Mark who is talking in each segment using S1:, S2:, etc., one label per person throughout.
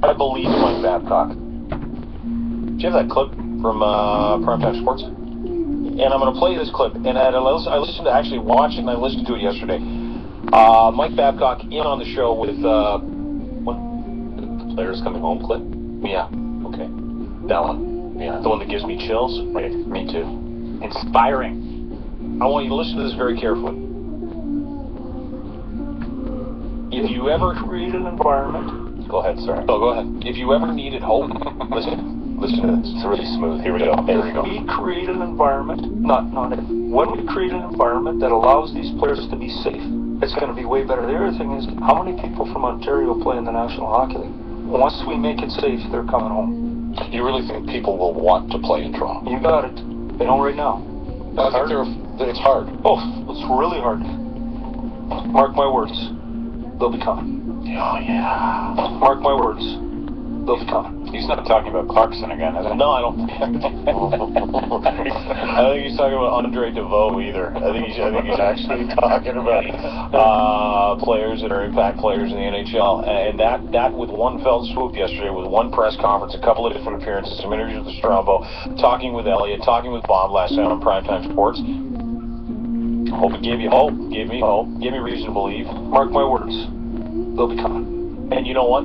S1: I believe in Mike Babcock. Do you have that clip from Primetime Sports? And I'm going to play this clip. And I listened to actually watch it, and I listened to it yesterday. Mike Babcock in on the show with the players coming home clip. Yeah. Okay. That one. Yeah. The one that gives me chills. Right. Me too. Inspiring. I want you to listen to this very carefully. If you ever create an environment, go ahead, sir. Oh, go ahead. If you ever needed hope, listen to this. It's really smooth. Here we go. There we go. We create an environment, when we create an environment that allows these players to be safe, it's going to be way better. The other thing is, how many people from Ontario play in the National Hockey League? Once we make it safe, they're coming home. You really think people will want to play in Toronto? You got it. They don't right now. It's hard. Oh, it's really hard. Mark my words. They'll be coming. Oh, yeah. Mark my words. They'll be coming. He's not talking about Clarkson again, is he? No, I don't think. I don't think he's talking about Andre DeVoe either. I think he's actually talking about players that are impact players in the NHL. And that with one fell swoop yesterday, with one press conference, a couple of different appearances, some interviews with Strombo, talking with Elliott, talking with Bob last night on Primetime Sports. Hope it gave you hope, gave me hope, gave me reason to believe. Mark my words, they'll be coming. And you know what?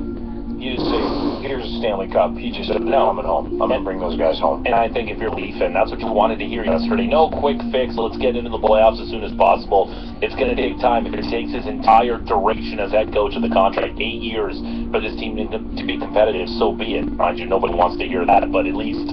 S1: He didn't say, here's a Stanley Cup. He just said, no, I'm coming home. I'm going to bring those guys home. And I think if you're Leafs, that's what you wanted to hear yesterday. No quick fix. Let's get into the playoffs as soon as possible. It's going to take time. If it takes his entire duration as head coach of the contract, 8 years for this team to be competitive, so be it. Mind you, nobody wants to hear that, but at least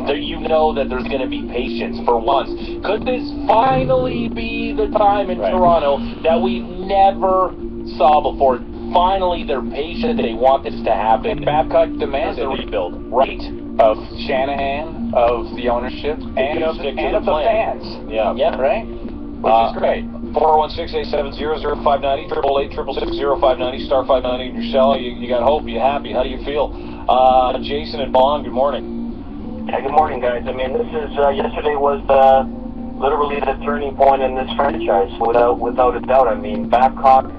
S1: you know that there's going to be patience for once. Could this finally be the time in Toronto that we've never saw before? Finally, they're patient. They want this to happen. Babcock demands a rebuild, right? Of Shanahan, of the ownership, and of the fans. Yeah. Yeah, right? Which is great. 416-870-0590, 888-666-0590, star 590 in your cell. You got hope. You happy? How do you feel? Jason and Bond, good morning.
S2: Yeah, good morning, guys. I mean, this is yesterday was literally the turning point in this franchise, without a doubt. I mean, Babcock,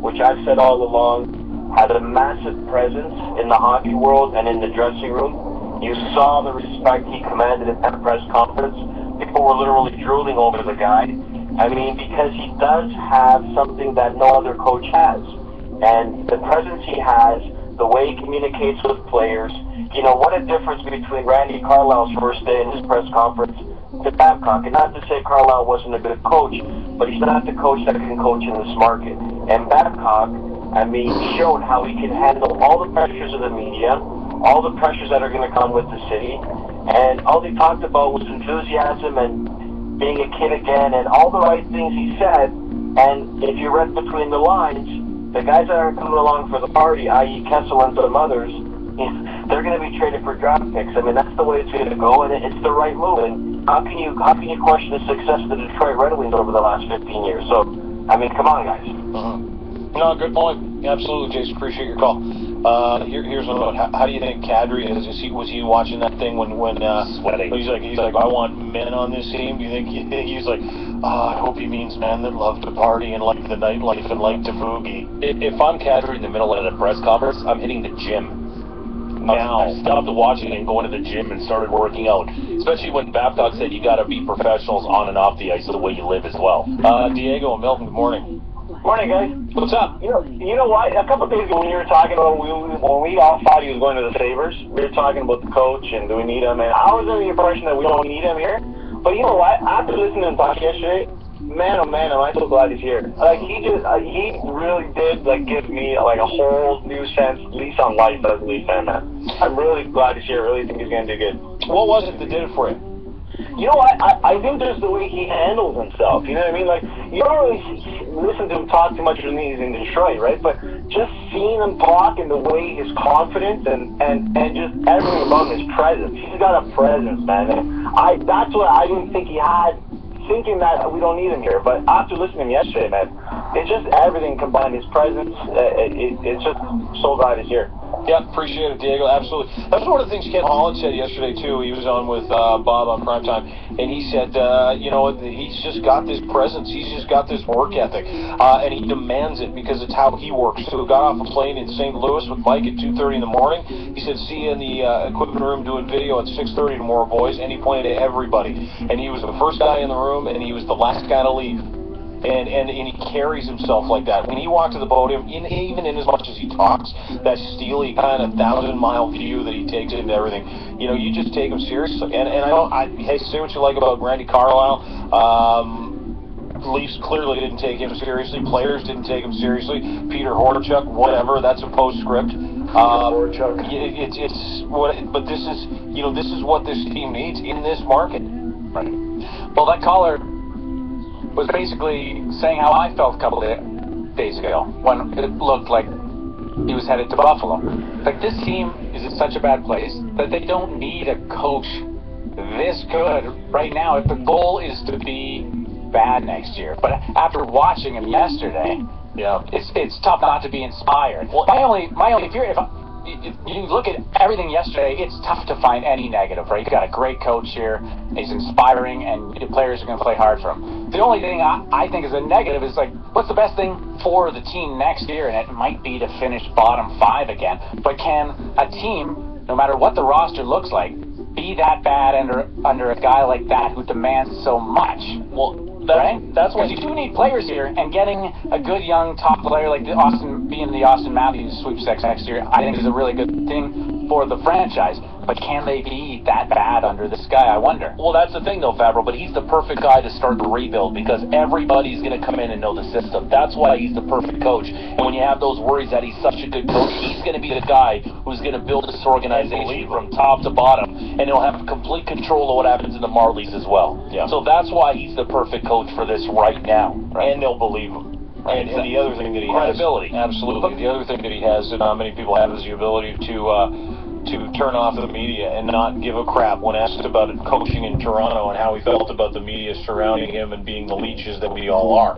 S2: which I've said all along, had a massive presence in the hockey world and in the dressing room. You saw the respect he commanded in that press conference. People were literally drooling over the guy. I mean, because he does have something that no other coach has. And the presence he has, the way he communicates with players, you know, what a difference between Randy Carlisle's first day in his press conference to Babcock. And not to say Carlisle wasn't a good coach, but he's not the coach that can coach in this market. And Babcock, I mean, showed how he can handle all the pressures of the media, all the pressures that are going to come with the city. And all he talked about was enthusiasm and being a kid again and all the right things he said. And if you read between the lines, the guys that are coming along for the party, i.e. Kessel and some others, they're going to be traded for draft picks. I mean, that's the way it's going to go, and it's the right move. And how can you question the success of the Detroit Red Wings over the last 15 years? So, I mean, come on, guys.
S1: No, good point. Absolutely, Jason. Appreciate your call. Here's one about how do you think Kadri is? Was he watching that thing when sweating? He's like, I want men on this team. Do you think he's like, I hope he means men that love to party and like the nightlife and like to boogie? If I'm Kadri in the middle of a press conference, I'm hitting the gym. Now, I stopped watching and going to the gym and started working out. Especially when Babcock said you got to be professionals on and off the ice, the way you live as well. Diego and Melvin, good morning.
S2: Morning, guys.
S1: What's up?
S2: You know what? A couple of days ago when you were talking about when we all thought he was going to the Sabres, we were talking about the coach and do we need him, and I was under the impression that we don't need him here. But you know what? After listening to him talk yesterday, man, oh man, am I so glad he's here. Like, he really did, like, give me, like, a whole new sense, lease on life as a Leaf fan, man. I'm really glad he's here. I really think he's going to do good.
S1: What was it that did it for you?
S2: You know what? I think there's the way he handles himself. You know what I mean? Like, you don't really listen to him talk too much when he's in Detroit, right? But just seeing him talk and the way his confidence and just everything about his presence. He's got a presence, man. And that's what I didn't think he had, thinking that we don't need him here. But after listening to him yesterday, man, it's just everything combined. His presence, it's just so glad he's here.
S1: Yeah, appreciate it, Diego. Absolutely. That's one of the things Ken Holland said yesterday, too. He was on with Bob on Primetime, and he said, you know, he's just got this presence. He's just got this work ethic, and he demands it because it's how he works. So he got off a plane in St. Louis with Mike at 2:30 in the morning. He said, see you in the equipment room doing video at 6:30 tomorrow, boys, and he pointed to everybody. And he was the first guy in the room, and he was the last guy to leave. And he carries himself like that. When he walks to the podium, even in as much as he talks, that steely kind of 1,000-mile view that he takes into everything, you know, you just take him seriously. And hey, say what you like about Randy Carlisle. Leafs clearly didn't take him seriously. Players didn't take him seriously. Peter Horachuk, whatever. That's a postscript. But this is, you know, this is what this team needs in this market.
S3: Right. Well, that caller was basically saying how I felt a couple of days ago when it looked like he was headed to Buffalo. Like, this team is in such a bad place that they don't need a coach this good right now if the goal is to be bad next year. But after watching him yesterday, yeah, it's tough not to be inspired. Well, my only fear, if you look at everything yesterday, it's tough to find any negative, right? You got a great coach here, he's inspiring, and the players are going to play hard for him. The only thing I think is a negative is, like, what's the best thing for the team next year? And it might be to finish bottom 5 again. But can a team, no matter what the roster looks like, be that bad under a guy like that who demands so much? Well, that's what you do need players here, and getting a good young top player like being the Austin Matthews sweepstakes next year, I think is a really good thing for the franchise. But can they be that bad under this guy, I wonder?
S1: Well, that's the thing, though, Favreau, but he's the perfect guy to start the rebuild because everybody's going to come in and know the system. That's why he's the perfect coach. And when you have those worries that he's such a good coach, he's going to be the guy who's going to build this organization from top to bottom, and he'll have complete control of what happens in the Marlies as well. Yeah. So that's why he's the perfect coach for this right now, right? And they'll believe him. And the other thing that he has, credibility. Absolutely. The other thing that he has that not many people have is the ability to turn off the media and not give a crap when asked about coaching in Toronto and how he felt about the media surrounding him and being the leeches that we all are.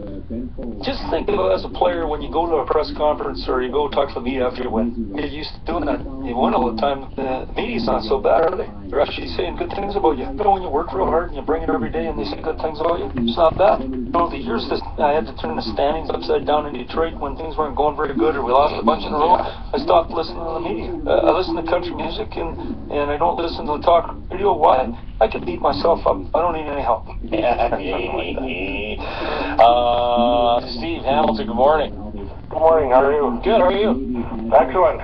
S4: Just think about it as a player when you go to a press conference or you go talk to the media after you win. You're used to doing that. You win all the time. The media's not so bad, are they? They're actually saying good things about you. You know, when you work real hard and you bring it every day and they say good things about you, it's not bad. Over the years, I had to turn the standings upside down in Detroit when things weren't going very good or we lost a bunch in a row. I stopped listening to the media. I listen to country music and I don't listen to the talk radio. Why? I can beat myself up. I don't need any help.
S1: Steve Hamilton, good morning.
S2: Good morning, how are you?
S1: Good, how are you?
S2: Excellent.